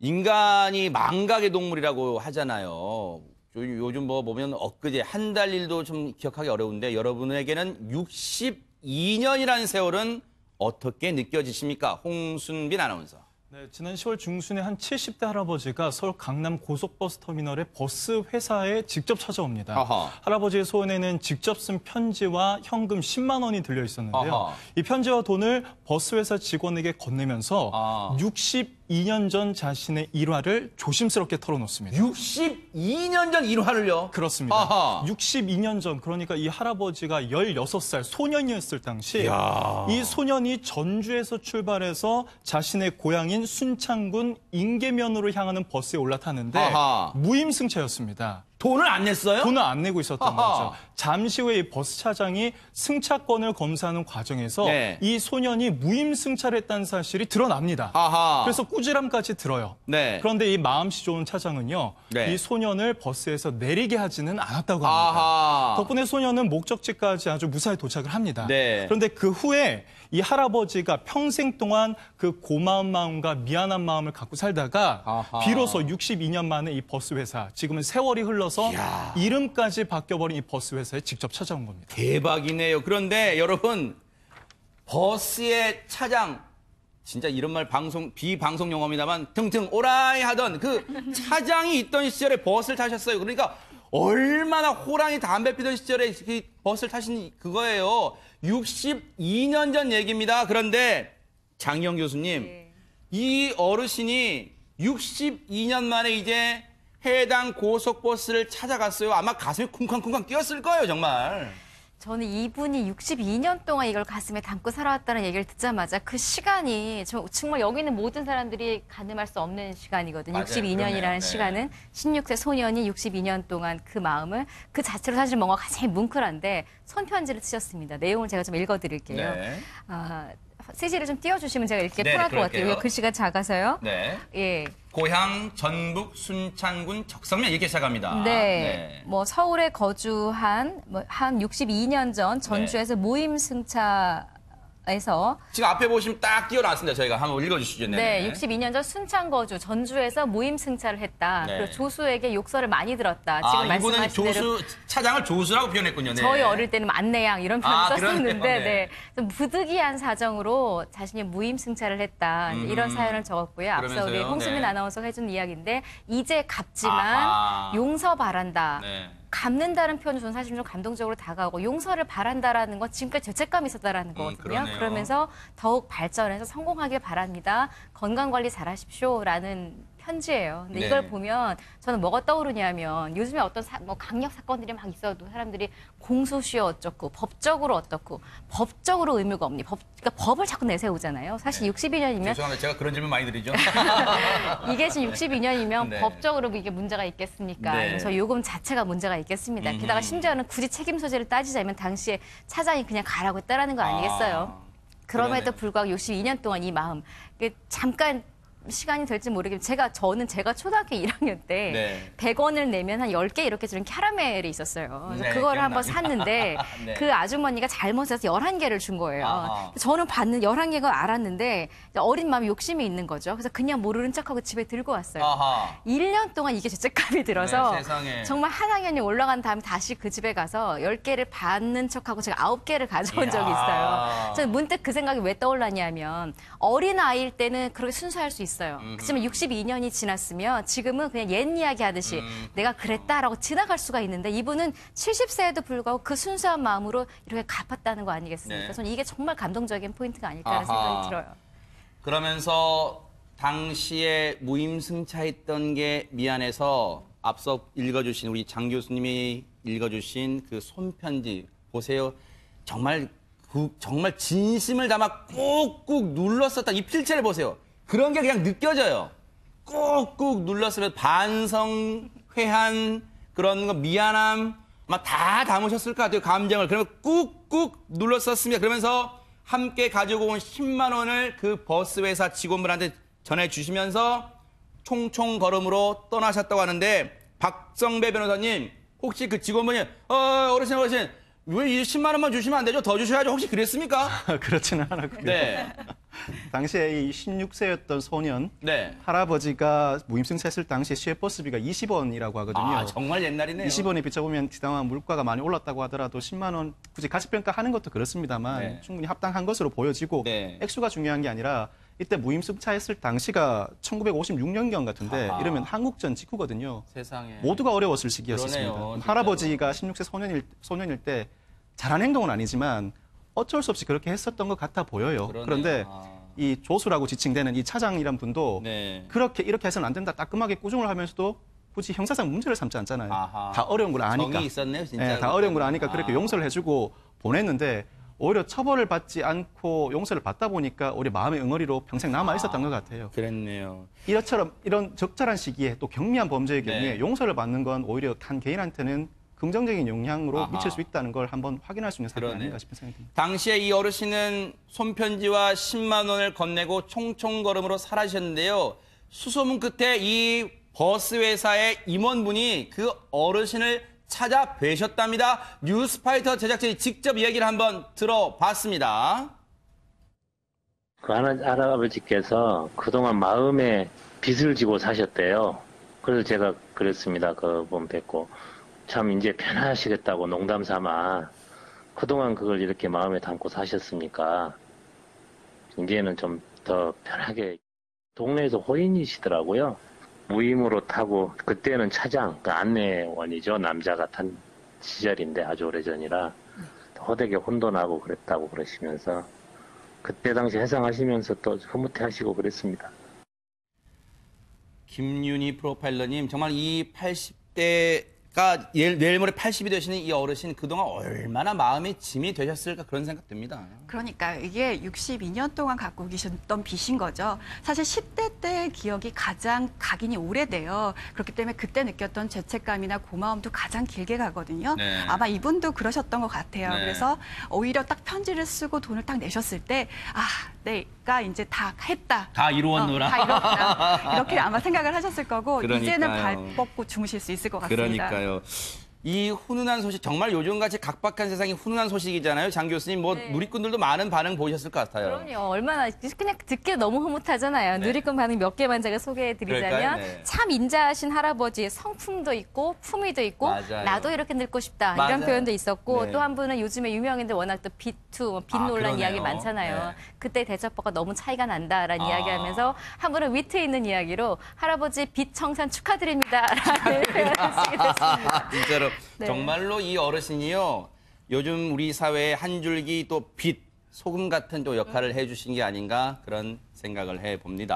인간이 망각의 동물이라고 하잖아요. 요즘 뭐 보면 엊그제 한 달 일도 좀 기억하기 어려운데 여러분에게는 62년이라는 세월은 어떻게 느껴지십니까? 홍순빈 아나운서. 네, 지난 10월 중순에 한 70대 할아버지가 서울 강남 고속버스 터미널의 버스 회사에 직접 찾아옵니다. 아하. 할아버지의 손에는 직접 쓴 편지와 현금 10만 원이 들려 있었는데요. 아하. 이 편지와 돈을 버스 회사 직원에게 건네면서 62년 전 자신의 일화를 조심스럽게 털어놓습니다. 62년 전 일화를요? 그렇습니다. 아하. 62년 전, 그러니까 이 할아버지가 16살 소년이었을 당시 이 소년이 전주에서 출발해서 자신의 고향인 순창군 인계면으로 향하는 버스에 올라타는데 아하. 무임승차였습니다. 돈을 안 냈어요? 돈을 안 내고 있었던 아하. 거죠. 잠시 후에 이 버스 차장이 승차권을 검사하는 과정에서 네. 이 소년이 무임승차를 했다는 사실이 드러납니다. 아하. 그래서 꾸지람까지 들어요. 네. 그런데 이 마음씨 좋은 차장은요. 네. 이 소년을 버스에서 내리게 하지는 않았다고 합니다. 아하. 덕분에 소년은 목적지까지 아주 무사히 도착을 합니다. 네. 그런데 그 후에 이 할아버지가 평생 동안 그 고마운 마음과 미안한 마음을 갖고 살다가 아하. 비로소 62년 만에 이 버스 회사, 지금은 세월이 흘러서 이야. 이름까지 바뀌어버린 이 버스 회사에 직접 찾아온 겁니다. 대박이네요. 그런데 여러분, 버스의 차장, 진짜 이런 말 비방송 용어입니다만 등등 오라이 하던 그 차장이 있던 시절에 버스를 타셨어요. 그러니까 얼마나 호랑이 담배 피던 시절에 그 버스를 타신 그거예요. 62년 전 얘기입니다. 그런데 장희영 교수님, 네. 이 어르신이 62년 만에 이제 해당 고속버스를 찾아갔어요. 아마 가슴이 쿵쾅쿵쾅 뛰었을 거예요, 정말. 저는 이분이 62년 동안 이걸 가슴에 담고 살아왔다는 얘기를 듣자마자 그 시간이 정말 여기 있는 모든 사람들이 가늠할 수 없는 시간이거든요. 맞아요. 62년이라는 그러네요. 네. 시간은 16세 소년이 62년 동안 그 마음을 그 자체로 사실 뭔가 굉장히 뭉클한데 손편지를 쓰셨습니다. 내용을 제가 좀 읽어드릴게요. 네. CG를 좀 띄워주시면 제가 읽기에 네, 편할 것 그럴게요. 같아요. 글씨가 작아서요. 네. 예. 고향 전북 순창군 적성면 이렇게 시작합니다. 네. 뭐 서울에 거주한 한 62년 전 전주에서 무임승차에서 지금 앞에 보시면 딱 띄워놨습니다. 저희가 한번 읽어주시죠. 네, 62년 전 순창 거주 전주에서 무임승차를 했다. 네. 그리고 조수에게 욕설을 많이 들었다. 지금 이분은 말씀하신 대로 차장을 조수라고 표현했군요. 네. 저희 어릴 때는 만내양 이런 표현 썼었는데 그러네요. 네. 네. 좀 부득이한 사정으로 자신이 무임승차를 했다. 이런 사연을 적었고요. 앞서 우리 그러면서요? 홍수민 네. 아나운서가 해준 이야기인데 이제 갚지만 아하. 용서 바란다. 네. 갚는다는 표현이 저는 사실 좀 감동적으로 다가오고 용서를 바란다라는 건 지금까지 죄책감이 있었다라는 거거든요. 그러네요. 그러면서 더욱 발전해서 성공하길 바랍니다. 건강관리 잘하십시오라는 편지예요. 근데 네. 이걸 보면 저는 뭐가 떠오르냐면 요즘에 어떤 뭐 강력 사건들이 막 있어도 사람들이 공소시효 어쩌고 법적으로 어떻고 법적으로 의무가 없니 그러니까 법을 자꾸 내세우잖아요. 사실 62년이면 죄송한데 제가 그런 질문 많이 드리죠. 이게 지금 62년이면 네. 법적으로 이게 문제가 있겠습니까? 네. 저 요금 자체가 문제가 있겠습니다. 게다가 심지어는 굳이 책임 소재를 따지자면 당시에 차장이 그냥 가라고 했다라는 거 아니겠어요? 그럼에도 그러네요. 불구하고 62년 동안 이 마음, 이게 잠깐 시간이 될지 모르겠지만 제가 초등학교 1학년 때 네. 100원을 내면 한 10개 이렇게 주는 캐러멜이 있었어요. 그래서 네, 그거를 한번 기억납니다. 샀는데 네. 그 아주머니가 잘못해서 11개를 준 거예요. 아하. 저는 받는 11개가 알았는데 어린 마음에 욕심이 있는 거죠. 그래서 그냥 모르는 척하고 집에 들고 왔어요. 아하. 1년 동안 이게 죄책감이 들어서 네, 세상에. 정말 한 학년이 올라간 다음에 다시 그 집에 가서 10개를 받는 척하고 제가 9개를 가져온 적이 있어요. 저는 문득 그 생각이 왜 떠올랐냐면 어린아이일 때는 그렇게 순수할 수 있어요. 그렇지만 62년이 지났으면 지금은 그냥 옛 이야기 하듯이 내가 그랬다라고 지나갈 수가 있는데 이분은 70세에도 불구하고 그 순수한 마음으로 이렇게 갚았다는 거 아니겠습니까? 네. 저는 이게 정말 감동적인 포인트가 아닐까라는 아하. 생각이 들어요. 그러면서 당시에 무임승차했던 게 미안해서 앞서 읽어주신 우리 장 교수님이 읽어주신 그 손편지 보세요. 정말 진심을 담아 꾹꾹 눌렀었다. 이 필체를 보세요. 그런 게 그냥 느껴져요. 꾹꾹 눌렀으면 반성, 회한, 그런 거 미안함 막 다 담으셨을 것 같아요. 감정을. 그러면 꾹꾹 눌렀었습니다. 그러면서 함께 가지고 온 10만 원을 그 버스 회사 직원분한테 전해주시면서 총총 걸음으로 떠나셨다고 하는데 박성배 변호사님 혹시 그 직원분이 어르신 왜 이 10만 원만 주시면 안 되죠? 더 주셔야죠. 혹시 그랬습니까? 그렇지는 않았고요. 네. 당시에 이 16세였던 소년 네. 할아버지가 무임승차했을 당시에 시외버스비가 20원이라고 하거든요. 아, 정말 옛날이네요. 20원에 비춰보면 지당한 물가가 많이 올랐다고 하더라도 10만 원 굳이 가치평가하는 것도 그렇습니다만 네. 충분히 합당한 것으로 보여지고 네. 액수가 중요한 게 아니라 이때 무임승차했을 당시가 1956년경 같은데 아하. 이러면 한국전 직후거든요. 세상에. 모두가 어려웠을 시기였습니다. 그러네요, 진짜로. 할아버지가 16세 소년일 때 잘한 행동은 아니지만 어쩔 수 없이 그렇게 했었던 것 같아 보여요. 그러네요. 그런데 아. 이 조수라고 지칭되는 이 차장이란 분도 네. 이렇게 해서는 안 된다 따끔하게 꾸중을 하면서도 굳이 형사상 문제를 삼지 않잖아요. 아하. 다 어려운 걸 아니까. 정이 있었네요, 진짜. 다 어려운 걸 아니까 그렇게 아. 용서를 해주고 보냈는데 오히려 처벌을 받지 않고 용서를 받다 보니까 우리 마음의 응어리로 평생 남아 있었던 것 같아요. 그랬네요. 이런 적절한 시기에 또 경미한 범죄의 경우에 네. 용서를 받는 건 오히려 한 개인한테는 긍정적인 영향으로 아하. 미칠 수 있다는 걸 한번 확인할 수 있는 사건이 그러네요. 아닌가 싶은 생각이 듭니다. 당시에 이 어르신은 손편지와 10만 원을 건네고 총총걸음으로 사라지셨는데요. 수소문 끝에 이 버스 회사의 임원분이 그 어르신을 찾아뵈셨답니다. 뉴스파이터 제작진이 직접 얘기를 한번 들어봤습니다. 그 할아버지께서 그동안 마음에 빚을 지고 사셨대요. 그래서 제가 그랬습니다. 그분 뵙고. 참 이제 편하시겠다고 농담 삼아 그동안 그걸 이렇게 마음에 담고 사셨으니까 이제는 좀 더 편하게. 동네에서 호인이시더라고요. 무임으로 타고 그때는 차장, 그 안내원이죠. 남자가 탄 시절인데 아주 오래전이라 호되게 혼돈하고 그랬다고 그러시면서 그때 당시 해상하시면서 또 흐뭇해하시고 그랬습니다. 김윤희 프로파일러님, 정말 이 80대가 내일 모레 80이 되시는 이 어르신 그동안 얼마나 마음이 짐이 되셨을까 그런 생각 듭니다. 그러니까 이게 62년 동안 갖고 계셨던 빚인 거죠. 사실 10대 때의 기억이 가장 각인이 오래돼요. 그렇기 때문에 그때 느꼈던 죄책감이나 고마움도 가장 길게 가거든요. 네. 아마 이분도 그러셨던 것 같아요. 네. 그래서 오히려 딱 편지를 쓰고 돈을 딱 내셨을 때 내가 이제 다 했다. 다 이루었노라. 다 이뤘다. 이렇게 아마 생각을 하셨을 거고 이제는 그러니까요. 발 뻗고 주무실 수 있을 것 같습니다. 그러니까요. 이 훈훈한 소식, 정말 요즘같이 각박한 세상이 훈훈한 소식이잖아요. 장 교수님, 뭐 네. 누리꾼들도 많은 반응 보셨을 것 같아요. 그럼요. 얼마나 그냥 듣기에 너무 흐뭇하잖아요. 네. 누리꾼 반응 몇 개만 제가 소개해드리자면 그럴까요? 네. 참 인자하신 할아버지의 성품도 있고 품위도 있고 맞아요. 나도 이렇게 늙고 싶다 맞아요. 이런 표현도 있었고 네. 또 한 분은 요즘에 유명인들 워낙 또 비투, 빚 아, 논란 그러네요. 이야기 많잖아요. 네. 그때 대처법과 너무 차이가 난다라는 아. 이야기하면서 한 분은 위트 있는 이야기로 할아버지 빚 청산 축하드립니다라는 표현을 쓰게 됐습니다. 진짜로 네. 정말로 이 어르신이요. 요즘 우리 사회의 한 줄기 또 빛, 소금 같은 또 역할을 해주신 게 아닌가 그런 생각을 해봅니다.